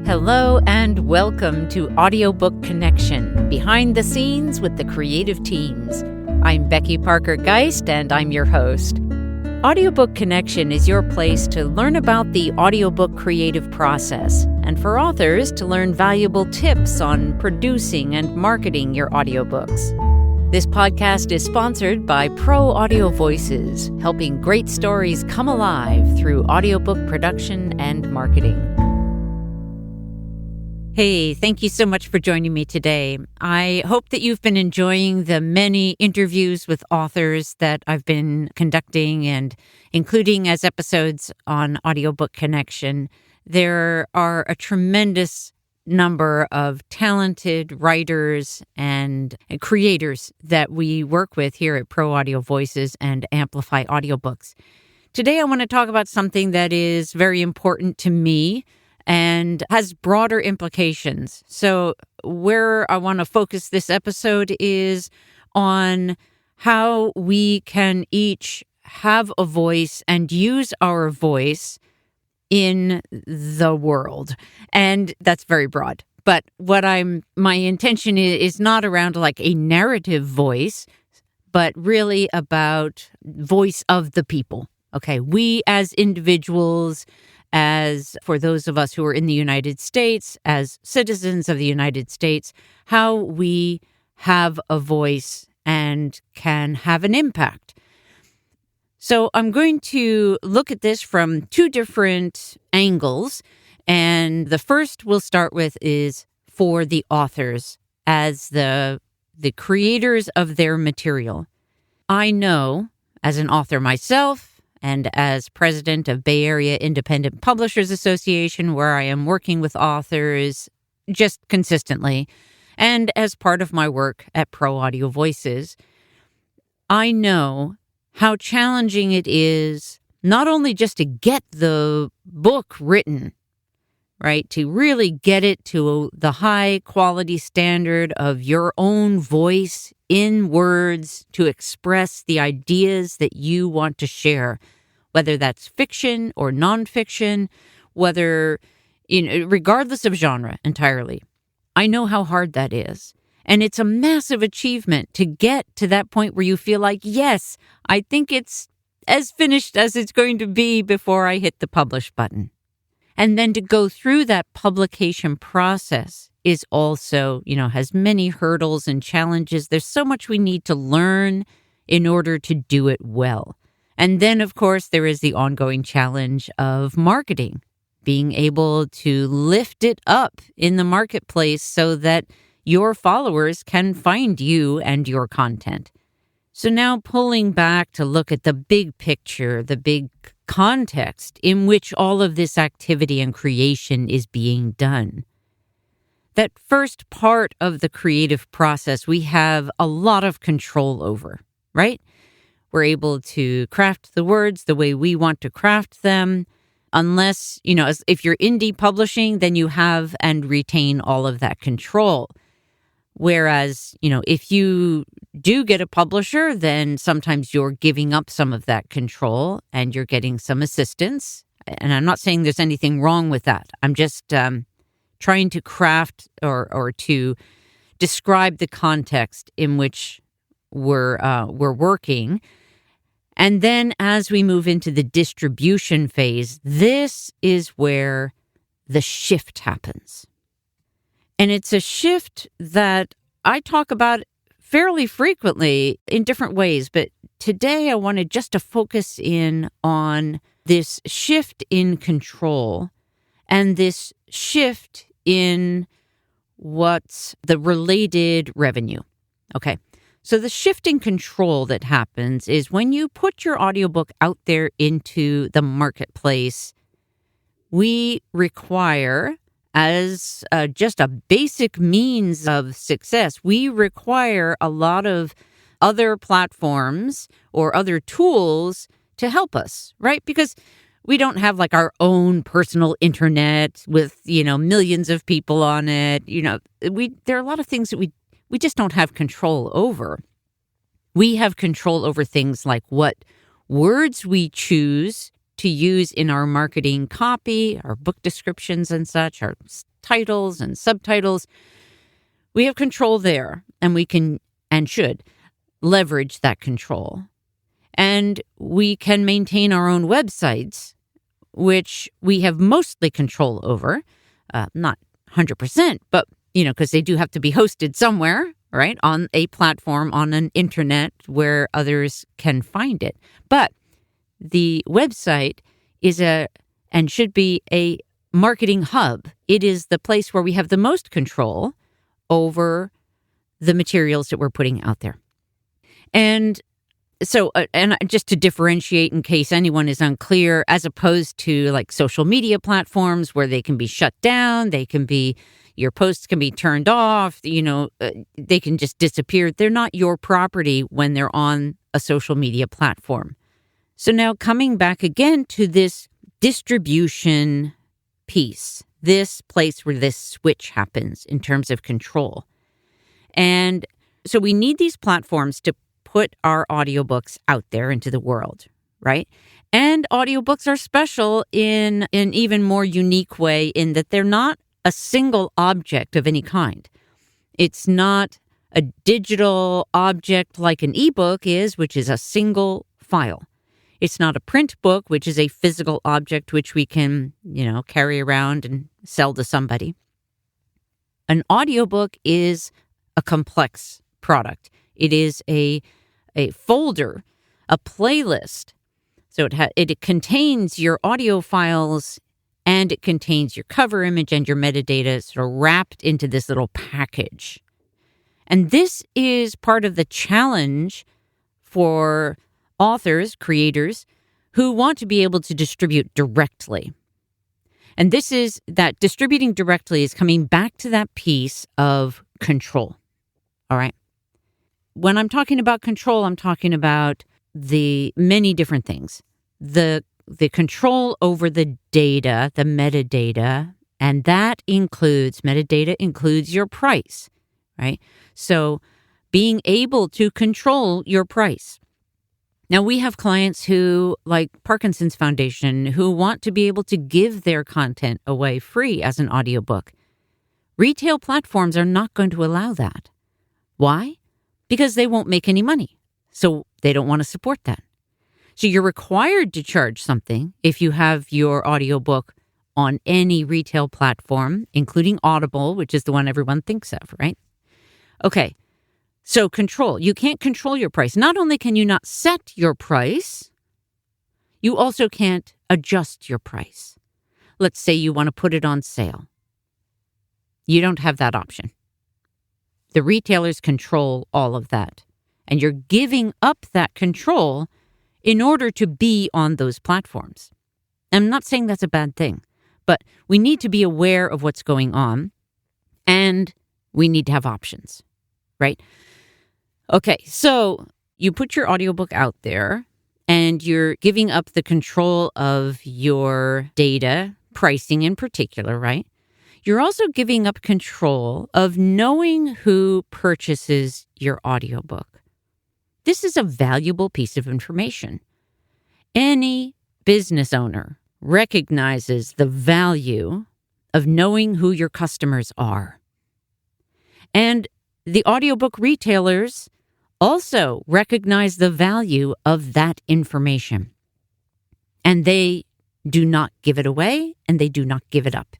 Hello and welcome to Audiobook Connection, behind the scenes with the creative teams. I'm Becky Parker Geist and I'm your host. Audiobook Connection is your place to learn about the audiobook creative process and for authors to learn valuable tips on producing and marketing your audiobooks. This podcast is sponsored by Pro Audio Voices, helping great stories come alive through audiobook production and marketing. Hey, thank you so much for joining me today. I hope that you've been enjoying the many interviews with authors that I've been conducting and including as episodes on Audiobook Connection. There are a tremendous number of talented writers and creators that we work with here at Pro Audio Voices and Amplify Audiobooks. Today I want to talk about something that is very important to me and has broader implications. So where I want to focus this episode is on how we can each have a voice and use our voice in the world. And that's very broad. But my intention is not around like a narrative voice, but really about voice of the people. Okay, we as individuals, as for those of us who are in the United States, as citizens of the United States, how we have a voice and can have an impact. So I'm going to look at this from two different angles. And the first we'll start with is for the authors as the creators of their material. I know as an author myself, and as president of Bay Area Independent Publishers Association, where I am working with authors just consistently, and as part of my work at Pro Audio Voices, I know how challenging it is not only just to get the book written, right, to really get it to the high quality standard of your own voice in words to express the ideas that you want to share, whether that's fiction or nonfiction, whether, regardless of genre entirely. I know how hard that is. And it's a massive achievement to get to that point where you feel like, yes, I think it's as finished as it's going to be before I hit the publish button. And then to go through that publication process is also, has many hurdles and challenges. There's so much we need to learn in order to do it well. And then, of course, there is the ongoing challenge of marketing, being able to lift it up in the marketplace so that your followers can find you and your content. So now pulling back to look at the big picture, the big context in which all of this activity and creation is being done. That first part of the creative process we have a lot of control over, right? We're able to craft the words the way we want to craft them. Unless, if you're indie publishing, then you have and retain all of that control. Whereas, if you do get a publisher, then sometimes you're giving up some of that control and you're getting some assistance. And I'm not saying there's anything wrong with that. I'm just trying to craft or to describe the context in which we're working. And then as we move into the distribution phase, this is where the shift happens. And it's a shift that I talk about fairly frequently in different ways. But today I wanted just to focus in on this shift in control and this shift in what's the related revenue. Okay. So the shifting control that happens is when you put your audiobook out there into the marketplace, we require, as just a basic means of success, we require a lot of other platforms or other tools to help us, right? Because we don't have like our own personal internet with, millions of people on it. There are a lot of things that we just don't have control over. We have control over things like what words we choose to use in our marketing copy, our book descriptions and such, our titles and subtitles. We have control there, and we can and should leverage that control. And we can maintain our own websites, which we have mostly control over, not 100%, but, because they do have to be hosted somewhere, right, on a platform, on an internet where others can find it. But the website is and should be a marketing hub. It is the place where we have the most control over the materials that we're putting out there. And so, and just to differentiate in case anyone is unclear, as opposed to like social media platforms where they can be shut down, your posts can be turned off, they can just disappear. They're not your property when they're on a social media platform. So now coming back again to this distribution piece, this place where this switch happens in terms of control. And so we need these platforms to put our audiobooks out there into the world, right? And audiobooks are special in an even more unique way in that they're not a single object of any kind. It's not a digital object like an ebook is, which is a single file. It's not a print book, which is a physical object which we can, carry around and sell to somebody. An audiobook is a complex product. It is a folder, a playlist. So it contains your audio files and it contains your cover image and your metadata sort of wrapped into this little package. And this is part of the challenge for authors, creators, who want to be able to distribute directly. And this is that distributing directly is coming back to that piece of control. All right. When I'm talking about control, I'm talking about the many different things. The control over the data, the metadata, and that metadata includes your price, right? So being able to control your price. Now, we have clients who, like Parkinson's Foundation, who want to be able to give their content away free as an audiobook. Retail platforms are not going to allow that. Why? Because they won't make any money. So they don't want to support that. So you're required to charge something if you have your audiobook on any retail platform, including Audible, which is the one everyone thinks of, right? Okay. So control. You can't control your price. Not only can you not set your price, you also can't adjust your price. Let's say you want to put it on sale. You don't have that option. The retailers control all of that. And you're giving up that control in order to be on those platforms. I'm not saying that's a bad thing, but we need to be aware of what's going on and we need to have options, right? Okay, so you put your audiobook out there and you're giving up the control of your data, pricing in particular, right? You're also giving up control of knowing who purchases your audiobook. This is a valuable piece of information. Any business owner recognizes the value of knowing who your customers are. And the audiobook retailers also recognize the value of that information. And they do not give it away and they do not give it up.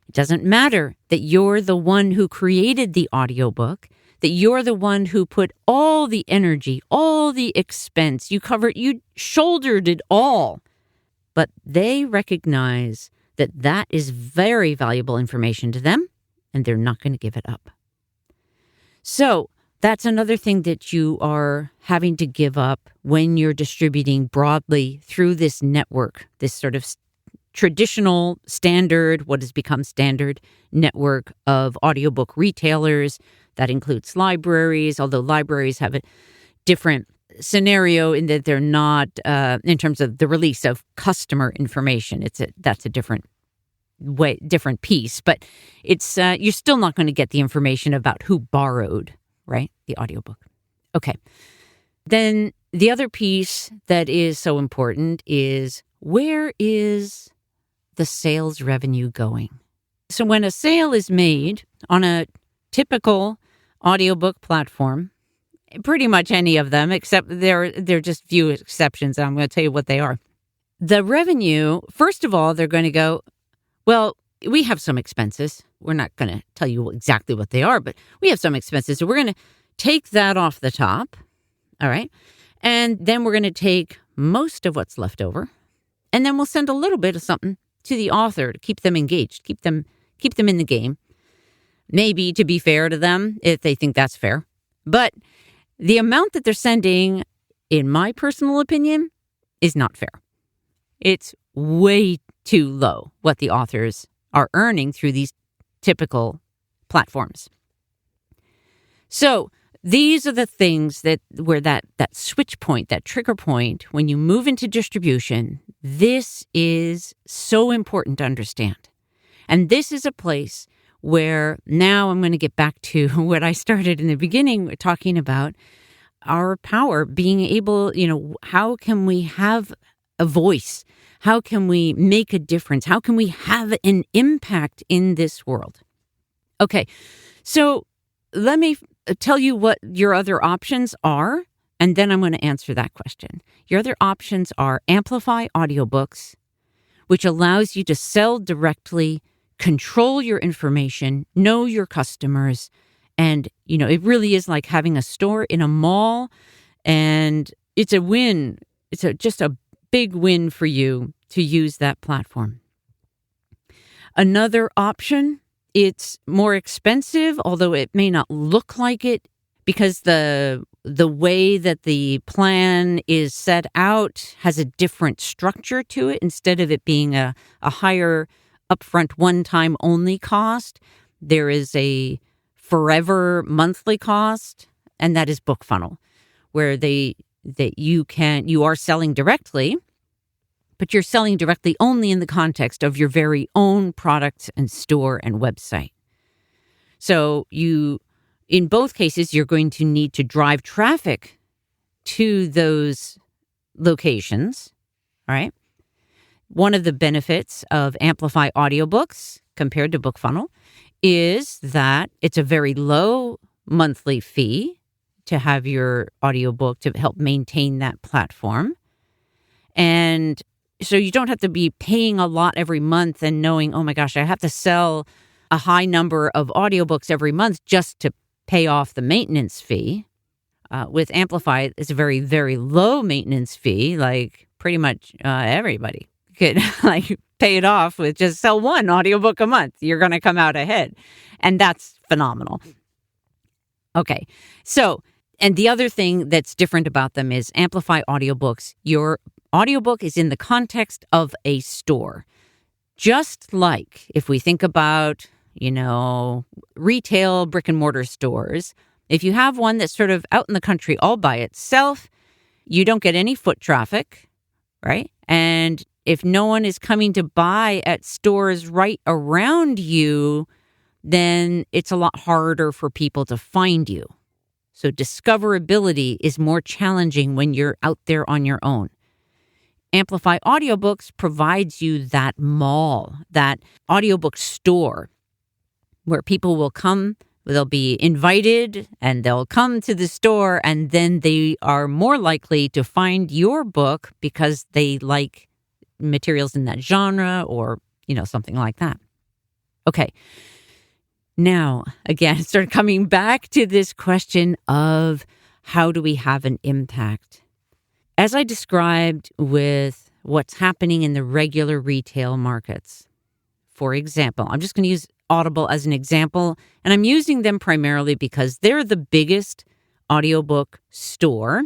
It doesn't matter that you're the one who created the audiobook, that you're the one who put all the energy, all the expense, you shouldered it all. But they recognize that that is very valuable information to them and they're not going to give it up. So that's another thing that you are having to give up when you're distributing broadly through this network, this sort of traditional standard, what has become standard network of audiobook retailers. That includes libraries, although libraries have a different scenario in that they're not, in terms of the release of customer information. That's a different piece, but it's you're still not going to get the information about who borrowed, right? The audiobook. Okay. Then the other piece that is so important is, where is the sales revenue going? So when a sale is made on a typical audiobook platform, pretty much any of them, except there are just few exceptions, and I'm going to tell you what they are. The revenue, first of all, they're going to go, well, we have some expenses. We're not going to tell you exactly what they are, but we have some expenses. So we're going to take that off the top, all right? And then we're going to take most of what's left over, and then we'll send a little bit of something to the author to keep them engaged, keep them in the game. Maybe to be fair to them, if they think that's fair. But the amount that they're sending, in my personal opinion, is not fair. It's way too low what the authors are earning through these typical platforms. So these are the things where that switch point, that trigger point, when you move into distribution, this is so important to understand. And this is a place where now I'm going to get back to what I started in the beginning talking about, our power, being able, how can we have a voice? How can we make a difference? How can we have an impact in this world? Okay, so let me tell you what your other options are, and then I'm going to answer that question. Your other options are Amplify Audiobooks, which allows you to sell directly, control your information, know your customers, and, it really is like having a store in a mall, and it's a win. It's just a big win for you to use that platform. Another option, it's more expensive, although it may not look like it, because the way that the plan is set out has a different structure to it. Instead of it being a higher upfront one-time only cost, there is a forever monthly cost, and that is BookFunnel, where you are selling directly, but you're selling directly only in the context of your very own products and store and website. So in both cases, you're going to need to drive traffic to those locations, all right? One of the benefits of Amplify Audiobooks compared to BookFunnel is that it's a very low monthly fee to have your audiobook to help maintain that platform. And so you don't have to be paying a lot every month and knowing, oh my gosh, I have to sell a high number of audiobooks every month just to pay off the maintenance fee. With Amplify, it's a very, very low maintenance fee. Like pretty much everybody could pay it off with just sell one audiobook a month. You're going to come out ahead. And that's phenomenal. Okay. So, and the other thing that's different about them is Amplify Audiobooks. Your audiobook is in the context of a store. Just like if we think about, retail brick and mortar stores, if you have one that's sort of out in the country all by itself, you don't get any foot traffic, right? And if no one is coming to buy at stores right around you, then it's a lot harder for people to find you. So discoverability is more challenging when you're out there on your own. Amplify Audiobooks provides you that mall, that audiobook store where people will come, they'll be invited and they'll come to the store, and then they are more likely to find your book because they like materials in that genre or, something like that. Okay. Now, again, start coming back to this question of how do we have an impact? As I described with what's happening in the regular retail markets, for example, I'm just going to use Audible as an example, and I'm using them primarily because they're the biggest audiobook store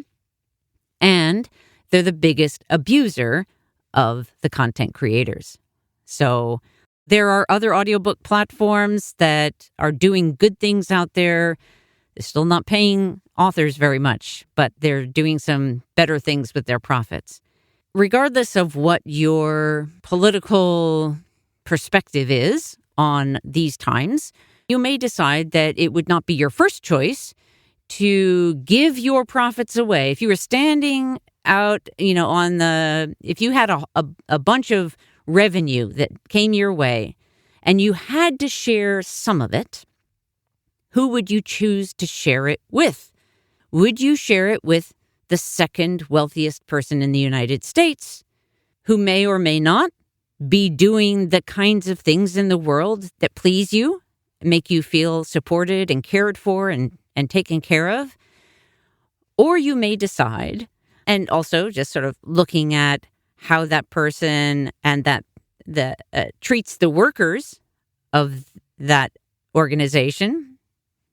and they're the biggest abuser of the content creators. So there are other audiobook platforms that are doing good things out there. They're still not paying authors very much, but they're doing some better things with their profits. Regardless of what your political perspective is on these times, you may decide that it would not be your first choice to give your profits away. If you were standing out, if you had a bunch of revenue that came your way and you had to share some of it, who would you choose to share it with? Would you share it with the second wealthiest person in the United States, who may or may not be doing the kinds of things in the world that please you, make you feel supported and cared for and taken care of? Or you may decide, and also just sort of looking at how that person and treats the workers of that organization,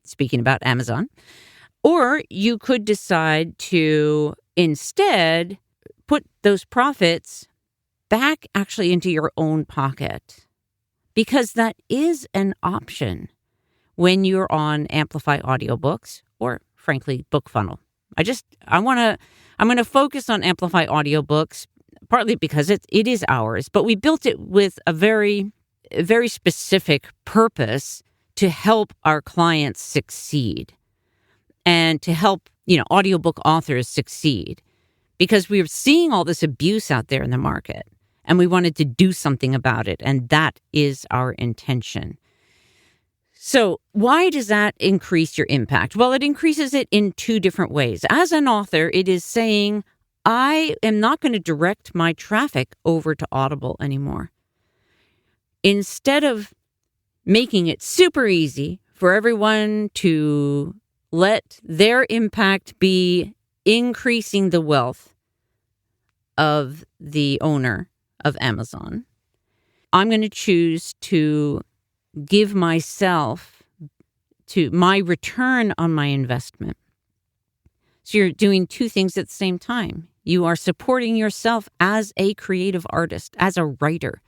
speaking about Amazon, or you could decide to instead put those profits back actually into your own pocket, because that is an option when you're on Amplify Audiobooks or, frankly, BookFunnel. I'm going to focus on Amplify Audiobooks, partly because it is ours, but we built it with a very, very specific purpose to help our clients succeed and to help, audiobook authors succeed, because we were seeing all this abuse out there in the market and we wanted to do something about it. And that is our intention. So why does that increase your impact? Well, it increases it in two different ways. As an author, it is saying, I am not going to direct my traffic over to Audible anymore. Instead of making it super easy for everyone to let their impact be increasing the wealth of the owner of Amazon, I'm going to choose to give myself to my return on my investment. So you're doing two things at the same time. You are supporting yourself as a creative artist, as a writer.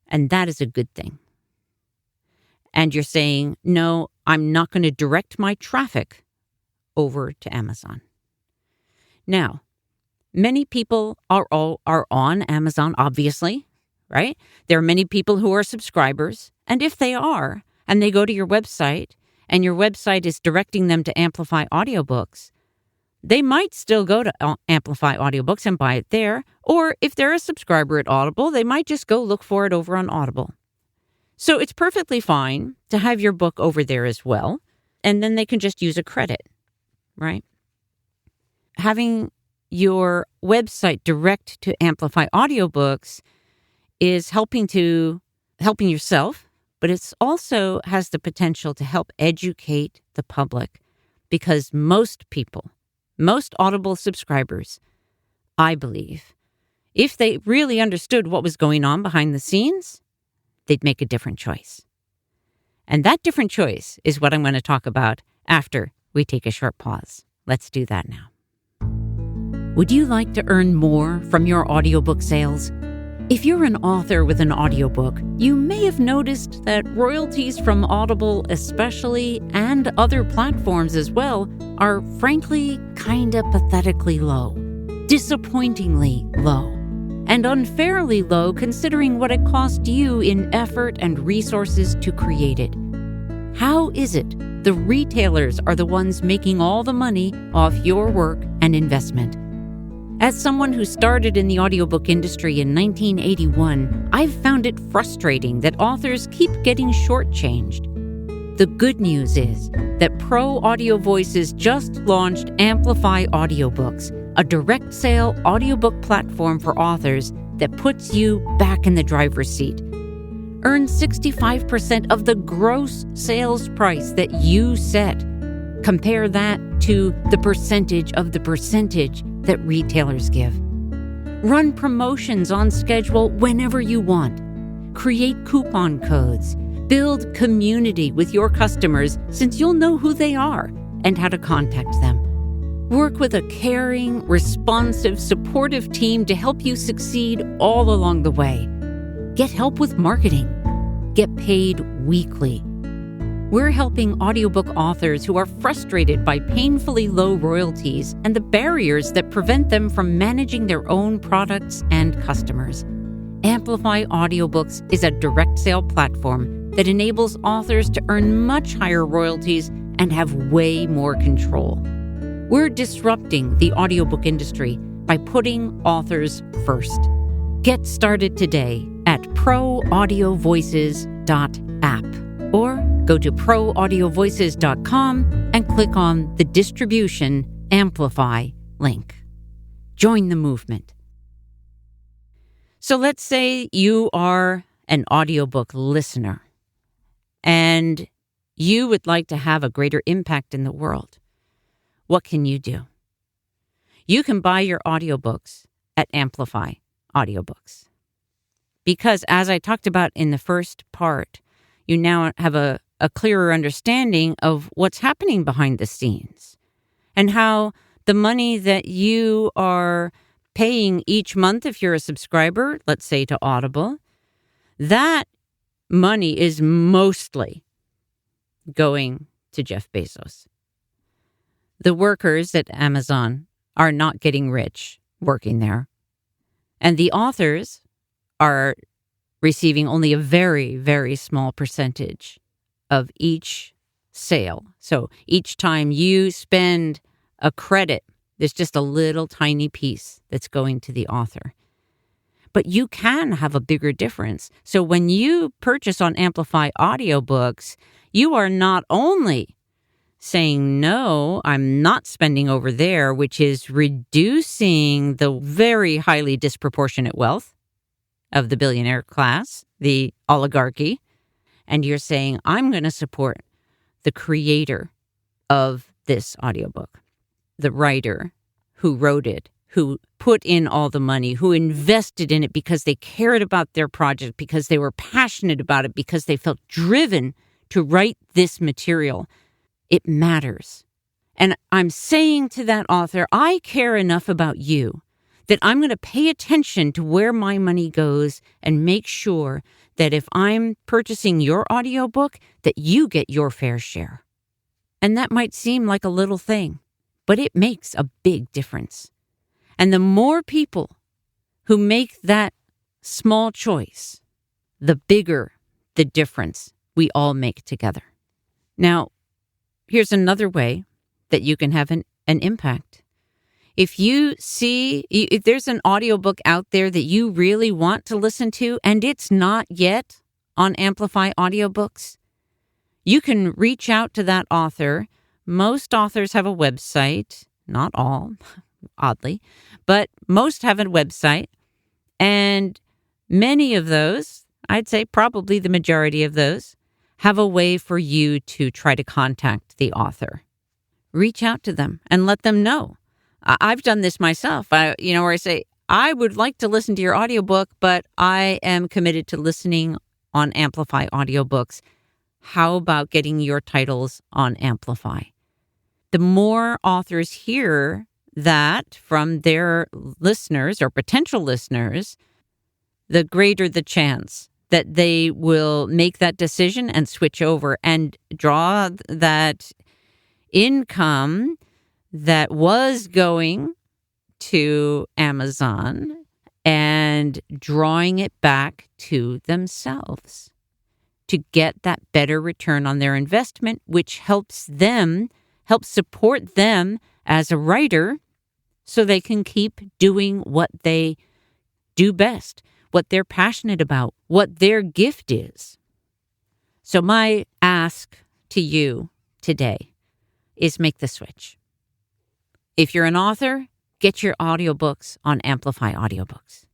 And that is a good thing. And you're saying, no, I'm not going to direct my traffic over to Amazon. Now, many people are on Amazon, obviously, right? There are many people who are subscribers. And if they are, and they go to your website, and your website is directing them to Amplify Audiobooks, they might still go to Amplify Audiobooks and buy it there. Or if they're a subscriber at Audible, they might just go look for it over on Audible. So it's perfectly fine to have your book over there as well. And then they can just use a credit, right? Having your website direct to Amplify Audiobooks is helping yourself, but it's also has the potential to help educate the public, because most Audible subscribers, I believe, if they really understood what was going on behind the scenes, they'd make a different choice. And that different choice is what I'm going to talk about after we take a short pause. Let's do that now. Would you like to earn more from your audiobook sales? If you're an author with an audiobook, you may have noticed that royalties from Audible especially, and other platforms as well, are frankly kinda pathetically low, disappointingly low, and unfairly low considering what it cost you in effort and resources to create it. How is it the retailers are the ones making all the money off your work and investment? As someone who started in the audiobook industry in 1981, I've found it frustrating that authors keep getting shortchanged. The good news is that Pro Audio Voices just launched Amplify Audiobooks, a direct sale audiobook platform for authors that puts you back in the driver's seat. Earn 65% of the gross sales price that you set. Compare that to the percentage of the percentage that retailers give. Run promotions on schedule whenever you want. Create coupon codes. Build community with your customers, since you'll know who they are and how to contact them. Work with a caring, responsive, supportive team to help you succeed all along the way. Get help with marketing. Get paid weekly. We're helping audiobook authors who are frustrated by painfully low royalties and the barriers that prevent them from managing their own products and customers. Amplify Audiobooks is a direct sale platform that enables authors to earn much higher royalties and have way more control. We're disrupting the audiobook industry by putting authors first. Get started today at proaudiovoices.app or go to proaudiovoices.com and click on the Distribution Amplify link. Join the movement. So let's say you are an audiobook listener and you would like to have a greater impact in the world. What can you do? You can buy your audiobooks at Amplify Audiobooks. Because as I talked about in the first part, you now have a clearer understanding of what's happening behind the scenes and how the money that you are paying each month, if you're a subscriber, let's say to Audible, that money is mostly going to Jeff Bezos. The workers at Amazon are not getting rich working there. And the authors are receiving only a very, very small percentage of each sale. So each time you spend a credit, there's just a little tiny piece that's going to the author. But you can have a bigger difference. So when you purchase on Amplify Audiobooks, you are not only saying, no, I'm not spending over there, which is reducing the very highly disproportionate wealth of the billionaire class, the oligarchy, and you're saying, I'm going to support the creator of this audiobook, the writer who wrote it, who put in all the money, who invested in it because they cared about their project, because they were passionate about it, because they felt driven to write this material. It matters. And I'm saying to that author, I care enough about you that I'm going to pay attention to where my money goes and make sure that if I'm purchasing your audiobook, that you get your fair share. And that might seem like a little thing, but it makes a big difference. And the more people who make that small choice, the bigger the difference we all make together. Now, here's another way that you can have an impact. If there's an audiobook out there that you really want to listen to and it's not yet on Amplify Audiobooks, you can reach out to that author. Most authors have a website, not all, oddly, but most have a website. And many of those, I'd say probably the majority of those, have a way for you to try to contact the author. Reach out to them and let them know. I've done this myself, where I say, I would like to listen to your audiobook, but I am committed to listening on Amplify Audiobooks. How about getting your titles on Amplify? The more authors hear that from their listeners or potential listeners, the greater the chance that they will make that decision and switch over and draw that income that was going to Amazon and drawing it back to themselves to get that better return on their investment, which helps support them as a writer so they can keep doing what they do best, what they're passionate about, what their gift is. So my ask to you today is make the switch. If you're an author, get your audiobooks on Amplify Audiobooks.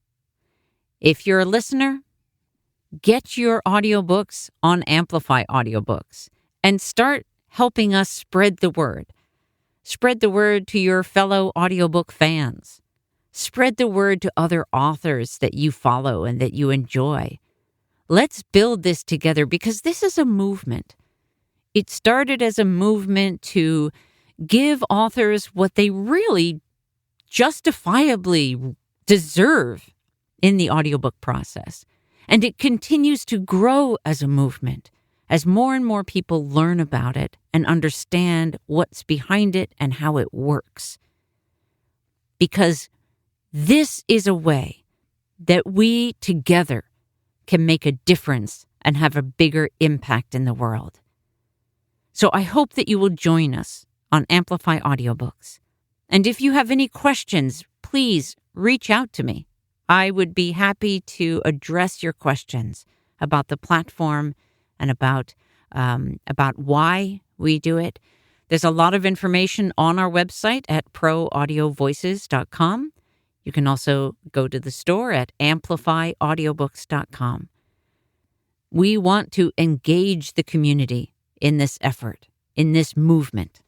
If you're a listener, get your audiobooks on Amplify Audiobooks and start helping us spread the word. Spread the word to your fellow audiobook fans. Spread the word to other authors that you follow and that you enjoy. Let's build this together because this is a movement. It started as a movement to give authors what they really justifiably deserve in the audiobook process. And it continues to grow as a movement as more and more people learn about it and understand what's behind it and how it works. Because this is a way that we together can make a difference and have a bigger impact in the world. So I hope that you will join us on Amplify Audiobooks. And if you have any questions, please reach out to me. I would be happy to address your questions about the platform and about why we do it. There's a lot of information on our website at proaudiovoices.com. You can also go to the store at amplifyaudiobooks.com. We want to engage the community in this effort, in this movement.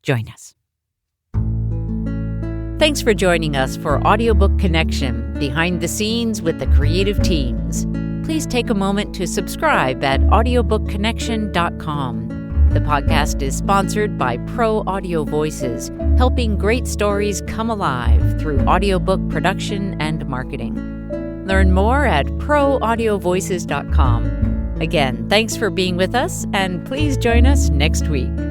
Join us. Thanks for joining us for Audiobook Connection, behind the scenes with the creative teams. Please take a moment to subscribe at audiobookconnection.com. The podcast is sponsored by Pro Audio Voices, helping great stories come alive through audiobook production and marketing. Learn more at proaudiovoices.com. Again, thanks for being with us, and please join us next week.